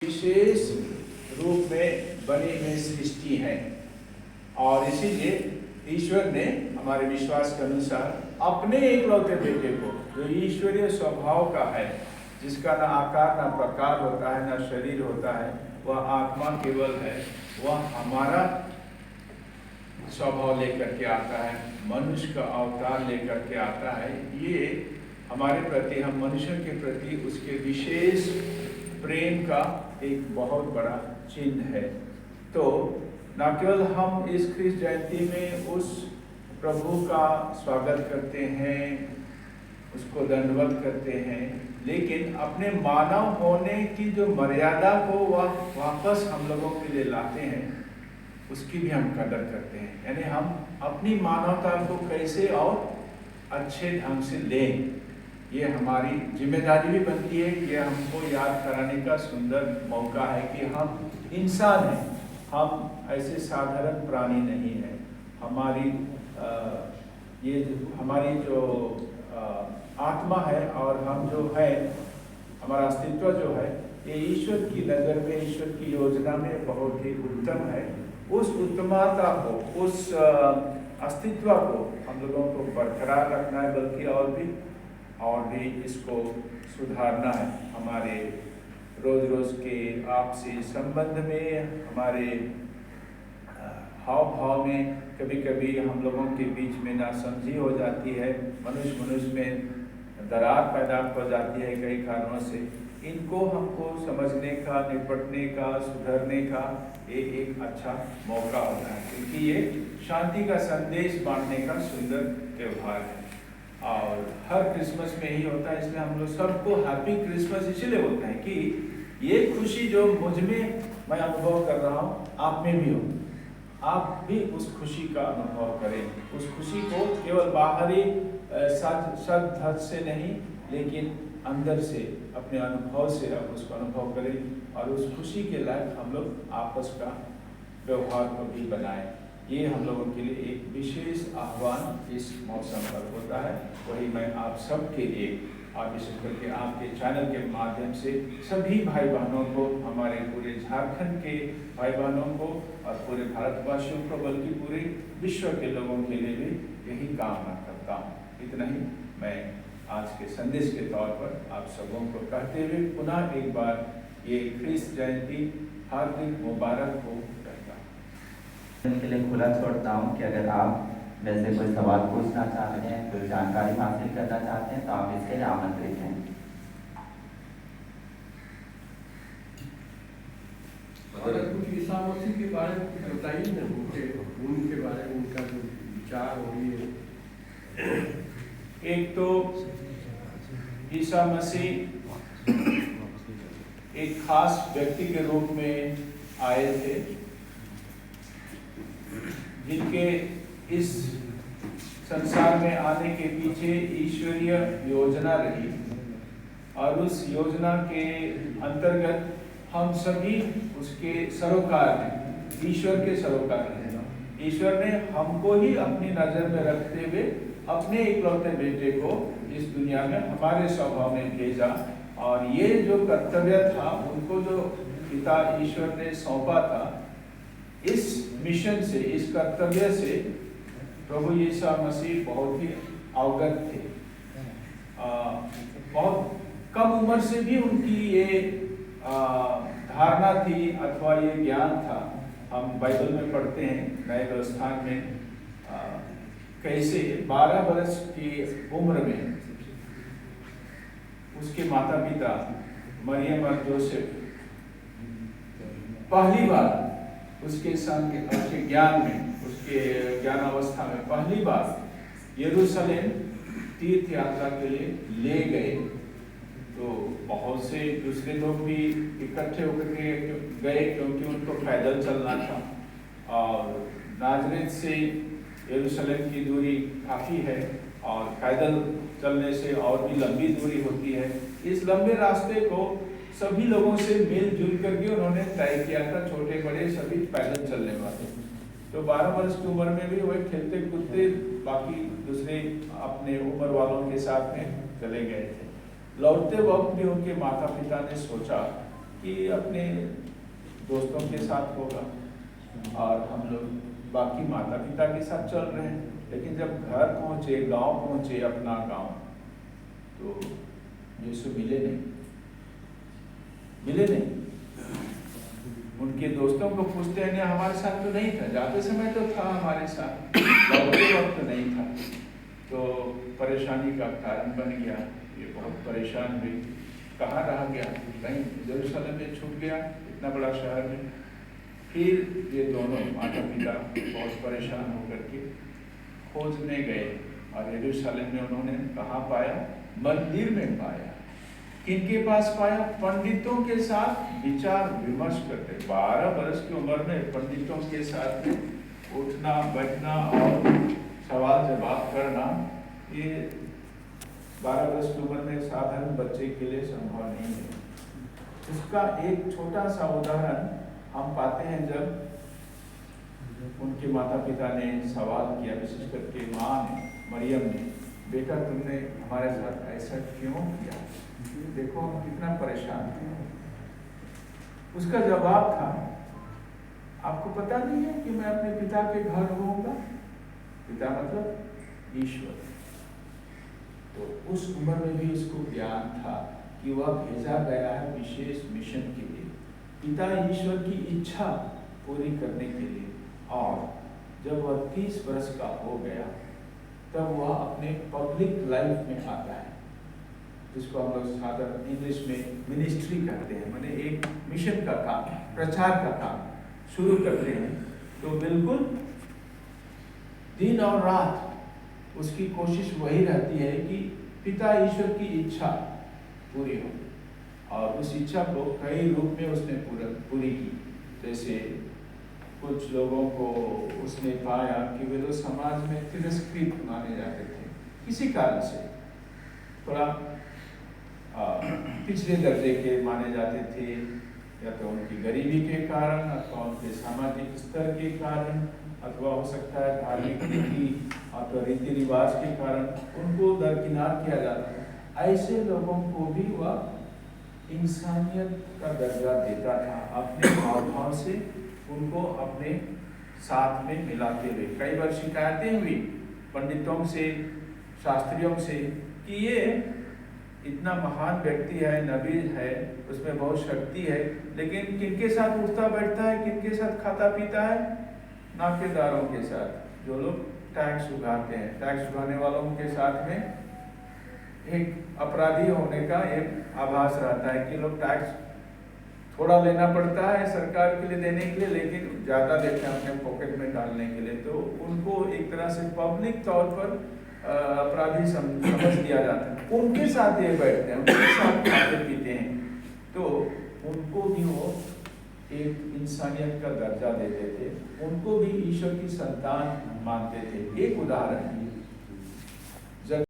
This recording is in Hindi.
विशेष रूप में बनी हुई सृष्टि है और इसीलिए ईश्वर ने हमारे विश्वास के अनुसार अपने एकलौते बेटे को, जो ईश्वरीय स्वभाव का है, जिसका ना आकार ना प्रकार होता है, ना शरीर होता है, वह आत्मा केवल है, वह हमारा स्वभाव लेकर के आता है, मनुष्य का अवतार लेकर के आता है। ये हमारे प्रति, हम मनुष्यों के प्रति उसके विशेष प्रेम का एक बहुत बड़ा चिन्ह है। तो न केवल हम इस ख्रीष्ट जयंती में उस प्रभु का स्वागत करते हैं, उसको दंडवत करते हैं, लेकिन अपने मानव होने की जो मर्यादा को वह वापस हम लोगों के लिए लाते हैं, उसकी भी हम कदर करते हैं। यानी हम अपनी मानवता को कैसे और अच्छे ढंग से लें, ये हमारी जिम्मेदारी भी बनती है। ये हमको याद कराने का सुंदर मौका है कि हम इंसान हैं, हम ऐसे साधारण प्राणी नहीं हैं। हमारी हमारी जो आत्मा है और हम जो है, हमारा अस्तित्व जो है, ये ईश्वर की नज़र में, ईश्वर की योजना में बहुत ही उत्तम है। उस उत्तमता को, उस अस्तित्व को हम लोगों को बरकरार रखना है, बल्कि और भी इसको सुधारना है। हमारे रोज रोज के आपसी संबंध में, हमारे हाव भाव में कभी कभी हम लोगों के बीच में नासमझी हो जाती है, मनुष्य में दरार पैदा हो जाती है कई कारणों से। इनको हमको समझने का, निपटने का, सुधरने का एक अच्छा मौका होता है, क्योंकि ये शांति का संदेश बांटने का सुंदर त्यौहार है। और हर क्रिसमस में ही होता है, इसलिए हम लोग सबको हैप्पी क्रिसमस इसलिए बोलते हैं कि ये खुशी जो मुझ में मैं अनुभव कर रहा हूँ, आप में भी हो, आप भी उस खुशी का अनुभव करें। उस खुशी को केवल बाहरी सद से नहीं, लेकिन अंदर से, अपने अनुभव से आप उसको अनुभव करें और उस खुशी के लायक हम लोग आपस का व्यवहार को भी बनाएं। ये हम लोगों के लिए एक विशेष आह्वान इस मौसम पर होता है। वही मैं आप सबके लिए, और विशेष करके आपके चैनल के माध्यम से सभी भाई बहनों को, हमारे पूरे झारखंड के भाई बहनों को और पूरे भारतवासियों को, बल्कि पूरे विश्व के लोगों के लिए भी यही कामना करता हूँ। इतना ही मैं आज के संदेश के तौर पर आप सबों को कहते हुए पुनः एक बार ये ख्रीष्ट जयंती हार्दिक मुबारक हो कहता हूँ। इनके लिए खुला छोड़ता हूँ कि अगर आप वैसे कोई सवाल पूछना चाहते हैं, कोई जानकारी हासिल करना चाहते हैं, तो आप इसके लिए आमंत्रित हैं। अगर कुछ ईसा मसीह के बारे में कुछ बताइए ना, उनके बारे में, उनका जो विचार हो। एक तो ईसा मसीह एक खास व्यक्ति के रूप में आए थे, जिनके इस संसार में आने के पीछे ईश्वरीय योजना रही, और उस योजना के अंतर्गत हम सभी उसके सरोकार हैं, ईश्वर के सरोकार हैं। ईश्वर ने हमको ही अपनी नजर में रखते हुए अपने इकलौते बेटे को इस दुनिया में हमारे स्वभाव में भेजा, और ये जो कर्तव्य था, उनको जो पिता ईश्वर ने सौंपा था, इस मिशन से, इस कर्तव्य से प्रभु यीशु मसीह बहुत ही अवगत थे। बहुत कम उम्र से भी उनकी ये धारणा थी अथवा ये ज्ञान था। हम बाइबल में पढ़ते हैं नए व्यवस्थान में कैसे 12 वर्ष की उम्र में उसके माता पिता मरियम और जोसेफ पहली बार उसके संग, उसके ज्ञान में, उसके ज्ञान अवस्था में पहली बार यरूशलेम तीर्थ यात्रा के लिए ले गए। तो बहुत से दूसरे लोग भी इकट्ठे होकर के गए, क्योंकि उनको पैदल चलना था, और नाजरेत से यरूशलेम की दूरी काफ़ी है, और पैदल चलने से और भी लंबी दूरी होती है। इस लंबे रास्ते को सभी लोगों से मिलजुल करके उन्होंने तय किया था, छोटे बड़े सभी पैदल चलने वाले। तो 12 वर्ष की उम्र में भी वह खेलते कूदते बाकी दूसरे अपने उम्र वालों के साथ में चले गए थे। लौटते वक्त भी उनके माता पिता ने सोचा कि अपने दोस्तों के साथ होगा और हम लोग बाकी माता पिता के साथ चल रहे हैं। लेकिन जब घर पहुँचे, गांव पहुँचे, अपना गांव, तो यीशु मिले नहीं। उनके दोस्तों को पूछते हैं, हमारे साथ तो नहीं था, जाते समय तो था हमारे साथ, लौटते वक्त नहीं था। तो परेशानी का कारण बन गया, ये बहुत परेशान हुई, कहाँ रह गया, कहीं यरूशलेम में छूट गया, इतना बड़ा शहर में। फिर ये दोनों माता पिता बहुत परेशान होकर के खोजने गए और यरूशलेम में उन्होंने कहाँ पाया? मंदिर में पाया। किनके पास पाया? पंडितों के साथ विचार विमर्श करते। 12 वर्ष की उम्र में पंडितों के साथ उठना बैठना और सवाल जवाब करना, ये 12 वर्ष की उम्र में साधारण बच्चे के लिए संभव नहीं है। इसका एक छोटा सा उदाहरण हम पाते हैं जब उनके माता पिता ने सवाल किया, विशेष करके माँ ने, मरियम ने, बेटा तुमने हमारे साथ ऐसा क्यों किया? देखो हम कितना परेशान थे। उसका जवाब था, आपको पता नहीं है कि मैं अपने पिता के घर होऊंगा? पिता मतलब ईश्वर। तो उस उम्र में भी इसको ज्ञान था कि वह भेजा गया है विशेष मिशन के लिए, पिता ईश्वर की इच्छा पूरी करने के लिए। और जब वह 30 वर्ष का हो गया तब वह अपने पब्लिक लाइफ में आता है, जिसको हम लोग साधारण इंग्लिश में मिनिस्ट्री कहते हैं, माने एक मिशन का काम, प्रचार का काम शुरू करते हैं। तो बिल्कुल दिन और रात उसकी कोशिश वही रहती है कि पिता ईश्वर की इच्छा पूरी हो, और उस इच्छा को कई रूप में उसने पूरी की। जैसे कुछ लोगों को उसने पाया कि वे लोग समाज में तिरस्कृत माने जाते थे, किसी कारण से थोड़ा पिछले दर्जे के माने जाते थे, या तो उनकी गरीबी के कारण अथवा उनके सामाजिक स्तर के कारण, अथवा हो सकता है धार्मिक रीति अथवा रीति रिवाज के कारण उनको दरकिनार किया जाता है। ऐसे लोगों को भी वह इंसानियत का दर्जा देता था, अपने हाव भाव से उनको अपने साथ में मिलाते हुए। कई बार शिकायतें हुई पंडितों से, शास्त्रियों से कि ये इतना महान व्यक्ति है, नबी है, उसमें बहुत शक्ति है, लेकिन किनके साथ उठता बैठता है, किनके साथ खाता पीता है? नाकेदारों के साथ, जो लोग टैक्स उगाते हैं। टैक्स उगाने वालों के साथ में एक अपराधी होने का एक आभास रहता है कि लोग टैक्स थोड़ा लेना पड़ता है सरकार के लिए देने के लिए, लेकिन ज़्यादा देते हैं अपने पॉकेट में डालने के लिए। तो उनको एक तरह से पब्लिक तौर पर अपराधी समझ दिया जाता है। उनके साथ ये बैठते हैं, उनके साथ खाते पीते हैं, तो उनको भी वो एक इंसानियत का दर्जा देते थे, उनको भी ईश्वर की संतान मानते थे। एक उदाहरण है,